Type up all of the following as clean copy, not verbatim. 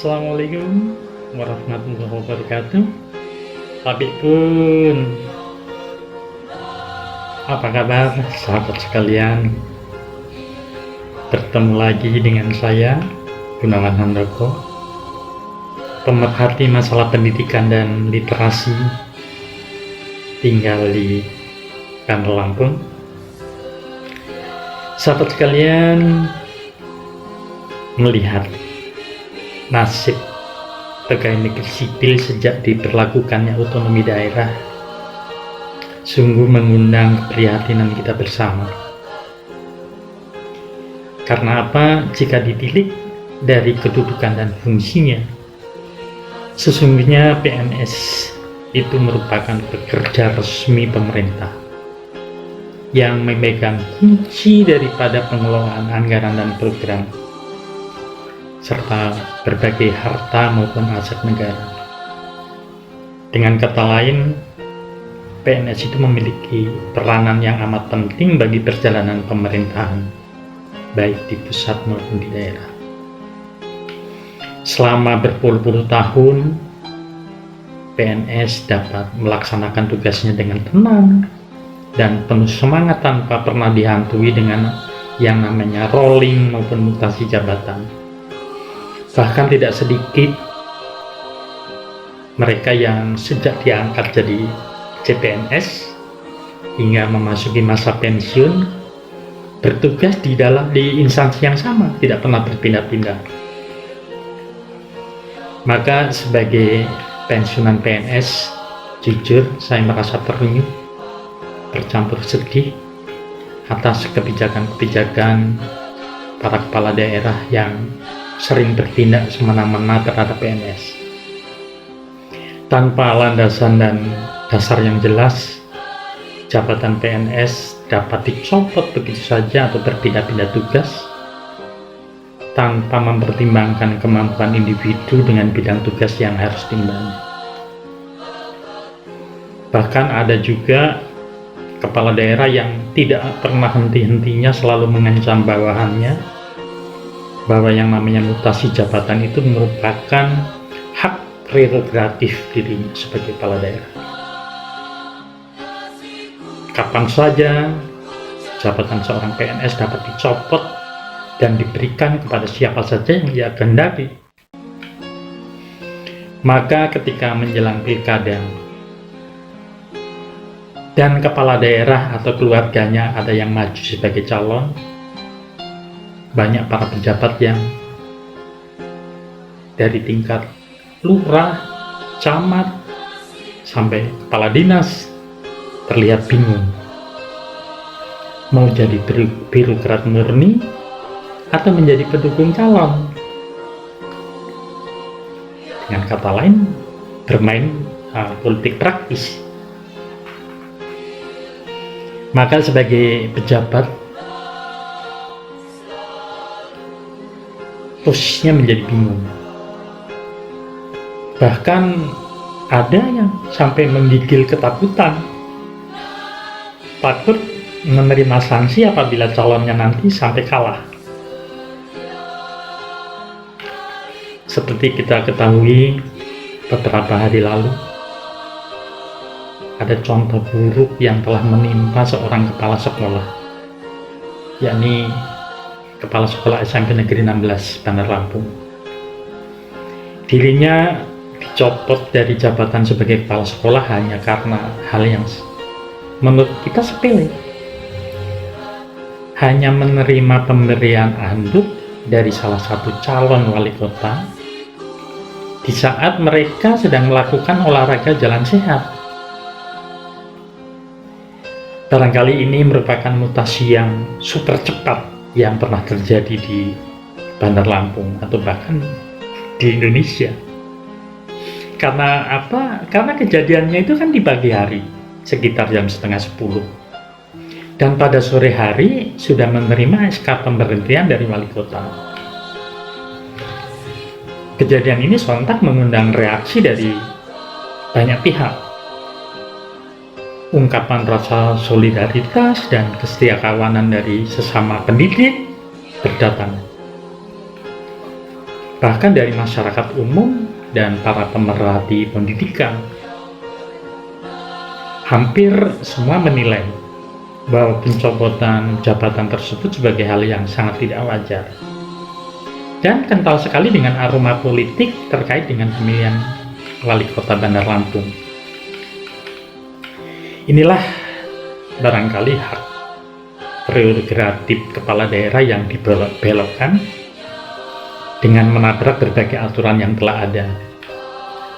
Assalamualaikum warahmatullahi wabarakatuh. Tapi pun, apa kabar sahabat sekalian? Bertemu lagi dengan saya, Gunawan Handoko, pemerhati masalah pendidikan dan literasi, tinggal di Bandar Lampung. Sahabat sekalian, melihat nasib pegawai negeri sipil sejak diberlakukannya otonomi daerah sungguh mengundang keprihatinan kita bersama. Karena apa? Jika ditilik dari kedudukan dan fungsinya, sesungguhnya PNS itu merupakan pekerja resmi pemerintah yang memegang kunci daripada pengelolaan anggaran dan program serta berbagai harta maupun aset negara. Dengan kata lain, PNS itu memiliki peranan yang amat penting bagi perjalanan pemerintahan, baik di pusat maupun di daerah. Selama berpuluh-puluh tahun, PNS dapat melaksanakan tugasnya dengan tenang dan penuh semangat tanpa pernah dihantui dengan yang namanya rolling maupun mutasi jabatan. Bahkan tidak sedikit mereka yang sejak diangkat jadi CPNS hingga memasuki masa pensiun bertugas di instansi yang sama, tidak pernah berpindah-pindah. Maka sebagai pensiunan PNS, jujur saya merasa terenyuh, bercampur sedih atas kebijakan-kebijakan para kepala daerah yang sering bertindak semena-mena terhadap PNS tanpa landasan dan dasar yang jelas. Jabatan PNS dapat dicopot begitu saja atau berpindah-pindah tugas tanpa mempertimbangkan kemampuan individu dengan bidang tugas yang harus diimbangi. Bahkan ada juga kepala daerah yang tidak pernah henti-hentinya selalu mengancam bawahannya bahwa yang namanya mutasi jabatan itu merupakan hak prerogatif dirinya sebagai kepala daerah. Kapan saja jabatan seorang PNS dapat dicopot dan diberikan kepada siapa saja yang ia kehendaki. Maka ketika menjelang pilkada dan kepala daerah atau keluarganya ada yang maju sebagai calon, banyak para pejabat yang dari tingkat lurah, camat, sampai kepala dinas terlihat bingung mau jadi birokrat murni atau menjadi pendukung calon. Dengan kata lain, bermain politik praktis. Maka sebagai pejabat, posisinya menjadi bingung. Bahkan ada yang sampai menggigil ketakutan, takut menerima sanksi apabila calonnya nanti sampai kalah. Seperti kita ketahui beberapa hari lalu, ada contoh buruk yang telah menimpa seorang kepala sekolah, yakni Kepala Sekolah SMP Negeri 16 Bandar Lampung. Dirinya dicopot dari jabatan sebagai kepala sekolah hanya karena hal yang menurut kita sepele. Hanya menerima pemberian anduk dari salah satu calon wali kota di saat mereka sedang melakukan olahraga jalan sehat. Barangkali ini merupakan mutasi yang super cepat yang pernah terjadi di Bandar Lampung atau bahkan di Indonesia. Karena apa? Karena kejadiannya itu kan di pagi hari, sekitar jam 9:30, dan pada sore hari sudah menerima SK pemberhentian dari wali kota. Kejadian ini sontak mengundang reaksi dari banyak pihak. Ungkapan rasa solidaritas dan kesetiakawanan dari sesama pendidik berdatangan. bahkan dari masyarakat umum dan para pemerhati pendidikan. Hampir semua menilai bahwa pencopotan jabatan tersebut sebagai hal yang sangat tidak wajar dan kental sekali dengan aroma politik terkait dengan pemilihan wali kota Bandar Lampung. Inilah barangkali hak prerogatif kepala daerah yang dibelok-belokkan dengan menabrak berbagai aturan yang telah ada,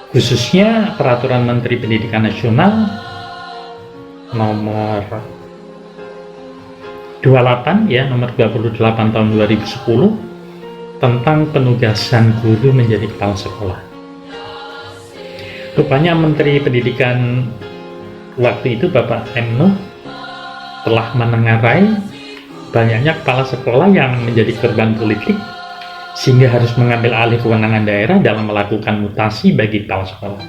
khususnya Peraturan Menteri Pendidikan Nasional nomor 28 tahun 2010 tentang penugasan guru menjadi kepala sekolah. Rupanya Menteri Pendidikan waktu itu Bapak M. Nuh telah menengarai banyaknya kepala sekolah yang menjadi korban politik sehingga harus mengambil alih kewenangan daerah dalam melakukan mutasi bagi kepala sekolah.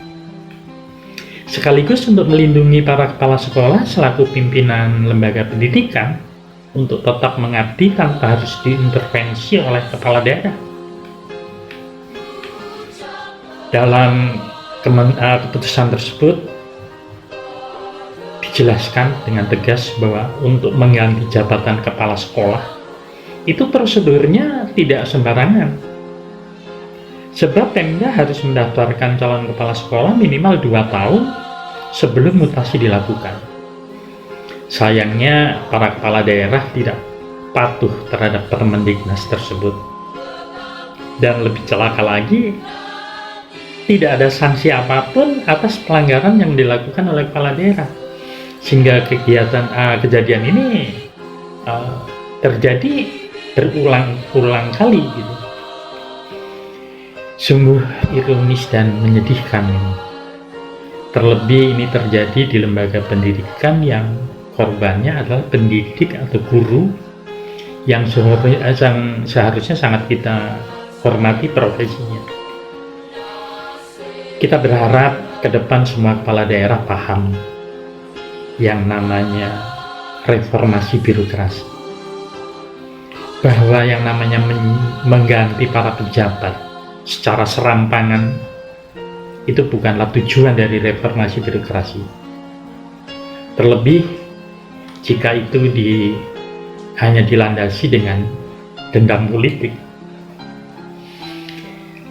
Sekaligus untuk melindungi para kepala sekolah selaku pimpinan lembaga pendidikan untuk tetap mengabdi tanpa harus diintervensi oleh kepala daerah. Dalam keputusan tersebut dijelaskan dengan tegas bahwa untuk mengganti jabatan kepala sekolah itu prosedurnya tidak sembarangan. Sebab Pemda harus mendaftarkan calon kepala sekolah minimal 2 tahun sebelum mutasi dilakukan. Sayangnya para kepala daerah tidak patuh terhadap Permendiknas tersebut. Dan lebih celaka lagi, tidak ada sanksi apapun atas pelanggaran yang dilakukan oleh kepala daerah. Sehingga kejadian ini terjadi berulang-ulang kali gitu. Sungguh ironis dan menyedihkan ini. Terlebih ini terjadi di lembaga pendidikan yang korbannya adalah pendidik atau guru yang seharusnya sangat kita hormati profesinya. Kita berharap ke depan semua kepala daerah paham yang namanya reformasi birokrasi, bahwa yang namanya mengganti para pejabat secara serampangan itu bukanlah tujuan dari reformasi birokrasi. Terlebih jika itu hanya dilandasi dengan dendam politik.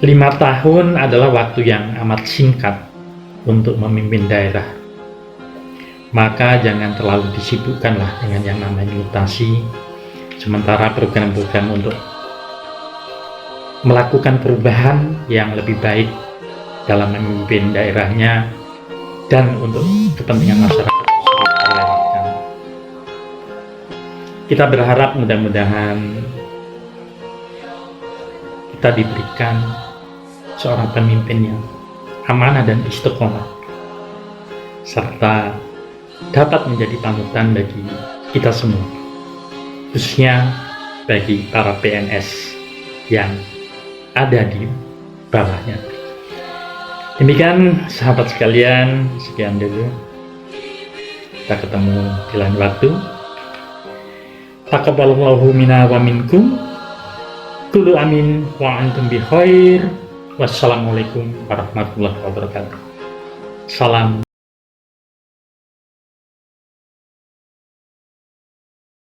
5 tahun adalah waktu yang amat singkat untuk memimpin daerah. Maka jangan terlalu disibukkanlah dengan yang namanya mutasi, sementara program-program untuk melakukan perubahan yang lebih baik dalam memimpin daerahnya dan untuk kepentingan masyarakat. Kita berharap mudah-mudahan kita diberikan seorang pemimpin yang amanah dan istiqomah, serta dapat menjadi panutan bagi kita semua, khususnya bagi para PNS yang ada di bawahnya. Demikian sahabat sekalian, sekian dulu. Kita ketemu di lain waktu. Taqabbalallahu minna wa minkum. Kullu amin wa antum bi khair. Wassalamualaikum warahmatullahi wabarakatuh. Salam